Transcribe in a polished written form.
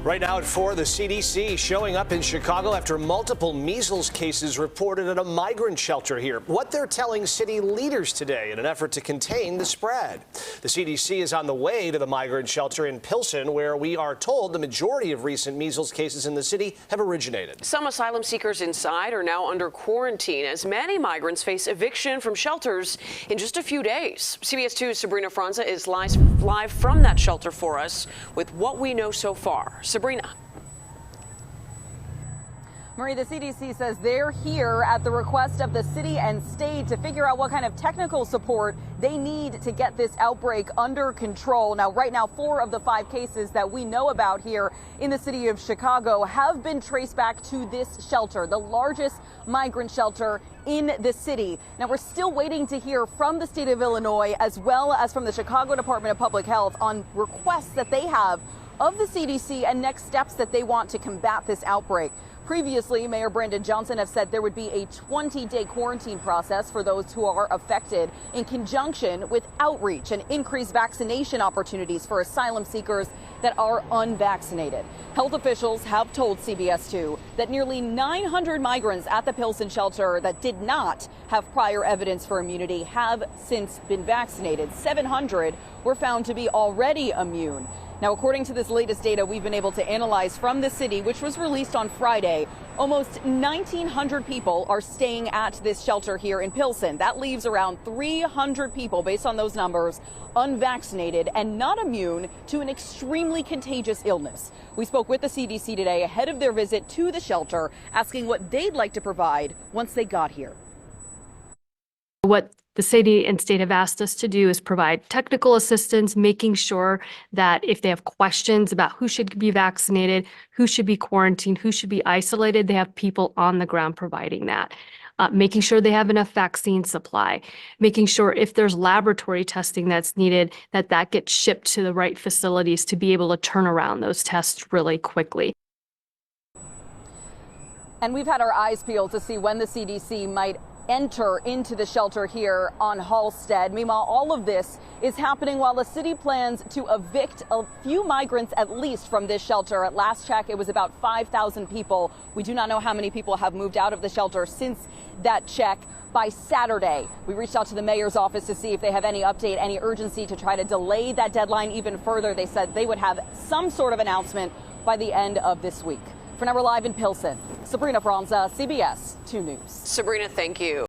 Right now at 4, the CDC showing up in Chicago after multiple measles cases reported at a migrant shelter here. What they're telling city leaders today in an effort to contain the spread. The CDC is on the way to the migrant shelter in Pilsen, where we are told the majority of recent measles cases in the city have originated. Some asylum seekers inside are now under quarantine as many migrants face eviction from shelters in just a few days. CBS 2's Sabrina Franza is live from that shelter for us with what we know so far. Sabrina. Marie, the CDC says they're here at the request of the city and state to figure out what kind of technical support they need to get this outbreak under control. Now, right now, 4 of the 5 cases that we know about here in the city of Chicago have been traced back to this shelter, the largest migrant shelter in the city. Now, we're still waiting to hear from the state of Illinois as well as from the Chicago Department of Public Health on requests that they have of the CDC and next steps that they want to combat this outbreak. Previously, Mayor Brandon Johnson has said there would be a 20-day quarantine process for those who are affected in conjunction with outreach and increased vaccination opportunities for asylum seekers that are unvaccinated. Health officials have told CBS 2 that nearly 900 migrants at the Pilsen shelter that did not have prior evidence for immunity have since been vaccinated. 700 were found to be already immune. Now, according to this latest data we've been able to analyze from the city, which was released on Friday, almost 1,900 people are staying at this shelter here in Pilsen. That leaves around 300 people, based on those numbers, unvaccinated and not immune to an extremely contagious illness. We spoke with the CDC today ahead of their visit to the shelter, asking what they'd like to provide once they got here. What the city and state have asked us to do is provide technical assistance, making sure that if they have questions about who should be vaccinated, who should be quarantined, who should be isolated, they have people on the ground providing that. Making sure they have enough vaccine supply, making sure if there's laboratory testing that's needed, that gets shipped to the right facilities to be able to turn around those tests really quickly. And we've had our eyes peeled to see when the CDC might enter into the shelter here on Halsted. Meanwhile, all of this is happening while the city plans to evict a few migrants at least from this shelter. At last check, it was about 5,000 people. We do not know how many people have moved out of the shelter since that check. By Saturday, we reached out to the mayor's office to see if they have any update, any urgency to try to delay that deadline even further. They said they would have some sort of announcement by the end of this week. For now, we're live in Pilsen. Sabrina Franza, CBS 2 News. Sabrina, thank you.